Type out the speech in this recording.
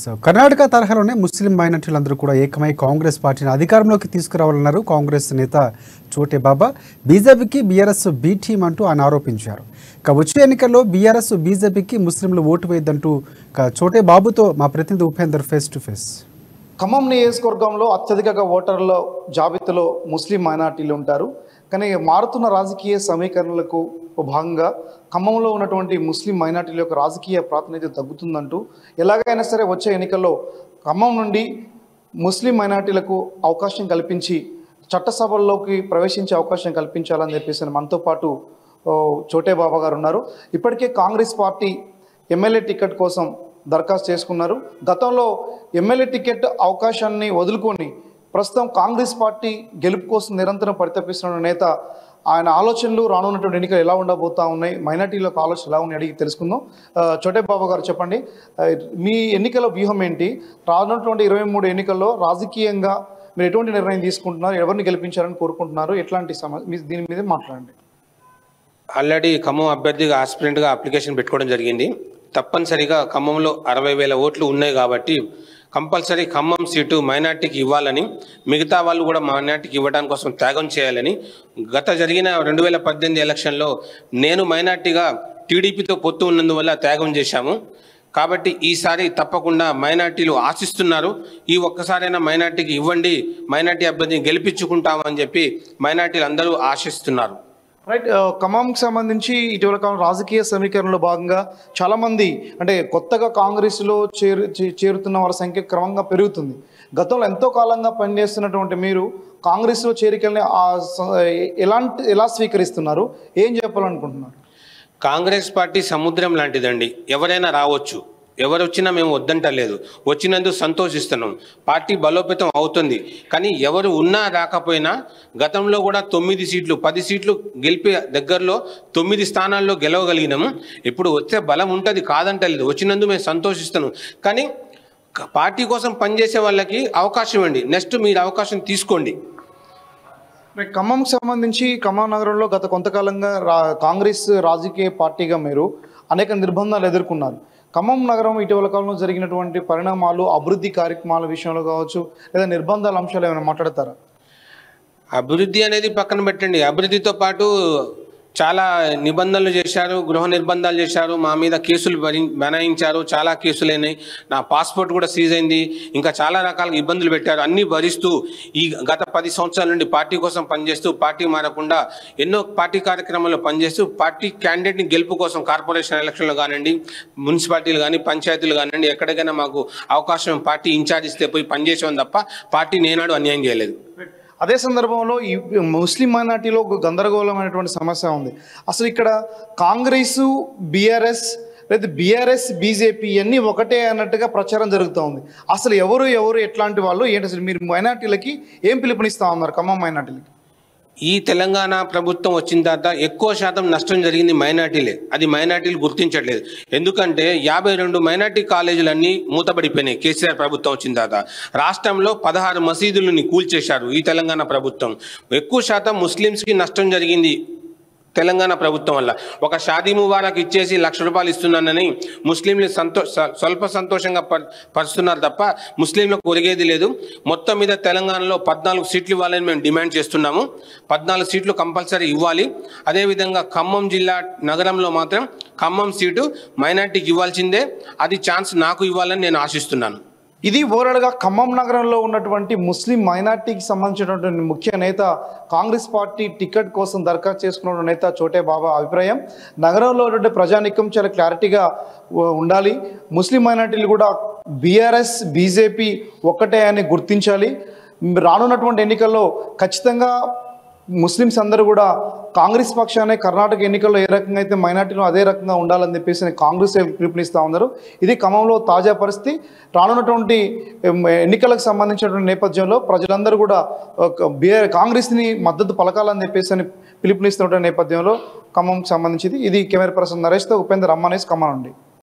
So Karnataka తరహాలోనే ముస్లిం మైనార్టీలందరూ కూడా ఏకమై కాంగ్రెస్ పార్టీని అధికారంలోకి తీసుకురావాలన్నారు కాంగ్రెస్ నేత చోటే బాబా. బీజేపీకి బీఆర్ఎస్ బీ టీం అంటూ ఆయన ఆరోపించారు. ఇక వచ్చే ఎన్నికల్లో బీఆర్ఎస్ బీజేపీకి ముస్లింలు ఓటు వేయద్దంటూ చోటే బాబుతో మా ప్రతినిధి Upender face to face. Khammam నియోజకవర్గంలో అత్యధిక ఓటర్ల జాబితాలో ముస్లిం మైనార్టీలు ఉంటారు. కానీ మారుతున్న రాజకీయ సమీకరణలకు భాగంగా ఖమ్మంలో ఉన్నటువంటి ముస్లిం మైనార్టీల యొక్క రాజకీయ ప్రాతినిధ్యం తగ్గుతుందంటూ ఎలాగైనా సరే వచ్చే ఎన్నికల్లో ఖమ్మం నుండి ముస్లిం మైనార్టీలకు అవకాశం కల్పించి చట్టసభల్లోకి ప్రవేశించే అవకాశం కల్పించాలని చెప్పేసి మనతో పాటు చోటే బాబా గారు ఉన్నారు. ఇప్పటికే కాంగ్రెస్ పార్టీ ఎమ్మెల్యే టికెట్ కోసం దరఖాస్తు చేసుకున్నారు. గతంలో ఎమ్మెల్యే టికెట్ అవకాశాన్ని వదులుకొని ప్రస్తుతం కాంగ్రెస్ పార్టీ గెలుపు కోసం నిరంతరం పరితపిస్తున్న నేత. ఆయన ఆలోచనలు రానున్నటువంటి ఎన్నికలు ఎలా ఉండబోతా ఉన్నాయి, మైనార్టీలకు ఆలోచనలు ఎలా ఉన్నాయి అడిగి తెలుసుకుందాం. చోటే బాబా గారు చెప్పండి, మీ ఎన్నికల వ్యూహం ఏంటి? రానున్నటువంటి 23 ఎన్నికల్లో రాజకీయంగా మీరు ఎటువంటి నిర్ణయం తీసుకుంటున్నారు? ఎవరిని గెలిపించాలని కోరుకుంటున్నారు? ఎట్లాంటి దీని మీద మాట్లాడండి. ఆల్రెడీ ఖమ్మం అభ్యర్థిగా ఆస్పిరెంట్గా అప్లికేషన్ పెట్టుకోవడం జరిగింది. తప్పనిసరిగా ఖమ్మంలో 60,000 ఓట్లు ఉన్నాయి కాబట్టి కంపల్సరీ ఖమ్మం సీటు మైనార్టీకి ఇవ్వాలని, మిగతా వాళ్ళు కూడా మైనార్టీకి ఇవ్వడానికి కోసం త్యాగం చేయాలని గత జరిగిన 2018 ఎలక్షన్లో నేను మైనార్టీగా టీడీపీతో పొత్తు ఉన్నందువల్ల త్యాగం చేశాము. కాబట్టి ఈసారి తప్పకుండా మైనార్టీలు ఆశిస్తున్నారు. ఈ ఒక్కసారైనా మైనార్టీకి ఇవ్వండి, మైనార్టీ అభ్యర్థిని గెలిపించుకుంటామని చెప్పి మైనార్టీలు అందరూ ఆశిస్తున్నారు. రైట్. ఖమ్మంకి సంబంధించి ఇటీవల కాలం రాజకీయ సమీకరణలో భాగంగా చాలామంది అంటే కొత్తగా కాంగ్రెస్లో చేరుతున్న వాళ్ళ సంఖ్య క్రమంగా పెరుగుతుంది. గతంలో ఎంతో కాలంగా పనిచేస్తున్నటువంటి మీరు కాంగ్రెస్లో చేరికల్ని ఎలా స్వీకరిస్తున్నారు? ఏం చెప్పాలనుకుంటున్నారు? కాంగ్రెస్ పార్టీ సముద్రం లాంటిదండి. ఎవరైనా రావచ్చు, ఎవరు వచ్చినా మేము వద్దంటలేదు. వచ్చినందుకు సంతోషిస్తున్నాం. పార్టీ బలోపేతం అవుతుంది. కానీ ఎవరు ఉన్నా రాకపోయినా గతంలో కూడా 9 సీట్లు 10 సీట్లు గెలిపే దగ్గరలో 9 స్థానాల్లో గెలవగలిగినాము. ఇప్పుడు వచ్చే బలం ఉంటుంది, కాదంటలేదు. వచ్చినందుకు మేము సంతోషిస్తున్నాం. కానీ పార్టీ కోసం పనిచేసే వాళ్ళకి అవకాశం ఇవ్వండి. నెక్స్ట్ మీరు అవకాశం తీసుకోండి. ఖమ్మంకి సంబంధించి ఖమ్మం నగరంలో గత కొంతకాలంగా కాంగ్రెస్ రాజకీయ పార్టీగా మీరు అనేక నిర్బంధాలు ఎదుర్కొన్నారు. ఖమ్మం నగరం ఇటీవల కాలంలో జరిగినటువంటి పరిణామాలు, అభివృద్ధి కార్యక్రమాల విషయంలో కావచ్చు, లేదా నిర్బంధాల అంశాలు ఏమైనా మాట్లాడతారా? అభివృద్ధి అనేది పక్కన పెట్టండి. అభివృద్ధితో పాటు చాలా నిబంధనలు చేశారు, గృహ నిర్బంధాలు చేశారు, మా మీద కేసులు బనాయించారు. చాలా కేసులైనాయి. నా పాస్పోర్ట్ కూడా సీజ్ అయింది. ఇంకా చాలా రకాల ఇబ్బందులు పెట్టారు. అన్నీ భరిస్తూ ఈ గత 10 సంవత్సరాల నుండి పార్టీ కోసం పనిచేస్తూ, పార్టీ మారకుండా ఎన్నో పార్టీ కార్యక్రమాల్లో పనిచేస్తూ, పార్టీ క్యాండిడేట్ని గెలుపు కోసం కార్పొరేషన్ ఎలక్షన్లో కానివ్వండి, మున్సిపాలిటీలు కానీ, పంచాయతీలు కానివ్వండి, ఎక్కడికైనా మాకు అవకాశం పార్టీ ఇన్ఛార్జ్ ఇస్తే పోయి పనిచేసాం తప్ప పార్టీ నేనాడు అన్యాయం చేయలేదు. అదే సందర్భంలో ఈ ముస్లిం మైనార్టీలో ఒక గందరగోళమైనటువంటి సమస్య ఉంది. అసలు ఇక్కడ కాంగ్రెస్, బీఆర్ఎస్ లేదా బీఆర్ఎస్ బీజేపీ అన్నీ ఒకటే అన్నట్టుగా ప్రచారం జరుగుతూ ఉంది. అసలు ఎవరు ఎట్లాంటి వాళ్ళు ఏంటి? అసలు మీరు మైనార్టీలకి ఏం పిలుపునిస్తా ఉన్నారు? ఖమ్మం మైనార్టీలకి ఈ తెలంగాణ ప్రభుత్వం వచ్చిన తర్వాత ఎక్కువ శాతం నష్టం జరిగింది మైనార్టీలే. అది మైనార్టీలు గుర్తించట్లేదు. ఎందుకంటే 52 మైనార్టీ కాలేజీలన్నీ మూతపడిపోయినాయి కేసీఆర్ ప్రభుత్వం వచ్చిన తర్వాత. రాష్ట్రంలో 16 మసీదులని కూల్చేశారు ఈ తెలంగాణ ప్రభుత్వం. ఎక్కువ శాతం ముస్లిమ్స్కి నష్టం జరిగింది తెలంగాణ ప్రభుత్వం వల్ల. ఒక షాదీ ముబారక్ ఇచ్చేసి ₹1,00,000 ఇస్తున్నానని ముస్లింలు స్వల్ప సంతోషంగా పరుస్తున్నారు తప్ప ముస్లింలకు ఒరిగేది లేదు. మొత్తం మీద తెలంగాణలో 14 సీట్లు ఇవ్వాలని మేము డిమాండ్ చేస్తున్నాము. 14 సీట్లు కంపల్సరీ ఇవ్వాలి. అదేవిధంగా ఖమ్మం జిల్లా నగరంలో మాత్రం ఖమ్మం సీటు మైనార్టీకి ఇవ్వాల్సిందే. అది ఛాన్స్ నాకు ఇవ్వాలని నేను ఆశిస్తున్నాను. ఇది ఓవరాల్గా ఖమ్మం నగరంలో ఉన్నటువంటి ముస్లిం మైనార్టీకి సంబంధించినటువంటి ముఖ్య నేత, కాంగ్రెస్ పార్టీ టికెట్ కోసం దరఖాస్తు చేసుకున్న నేత చోటే బాబా అభిప్రాయం. నగరంలో ఉన్నటువంటి ప్రజానికం చాలా క్లారిటీగా ఉండాలి. ముస్లిం మైనార్టీలు కూడా బీఆర్ఎస్ బీజేపీ ఒక్కటే అని గుర్తించాలి. రానున్నటువంటి ఎన్నికల్లో ఖచ్చితంగా ముస్లిమ్స్ అందరూ కూడా కాంగ్రెస్ పక్షానే కర్ణాటక ఎన్నికల్లో ఏ రకంగా అయితే మైనార్టీలు అదే రకంగా ఉండాలని చెప్పేసి కాంగ్రెస్ పిలుపునిస్తూ ఉన్నారు. ఇది ఖమ్మంలో తాజా పరిస్థితి. రానున్నటువంటి ఎన్నికలకు సంబంధించినటువంటి నేపథ్యంలో ప్రజలందరూ కూడా కాంగ్రెస్ని మద్దతు పలకాలని చెప్పేసి పిలుపునిస్తున్నటువంటి నేపథ్యంలో ఖమ్మంకి సంబంధించింది. ఇది కెమెరా పర్సన్ నరేష్తో ఉపేందర్, అమ్మానేస్, ఖమ్మం నుండి.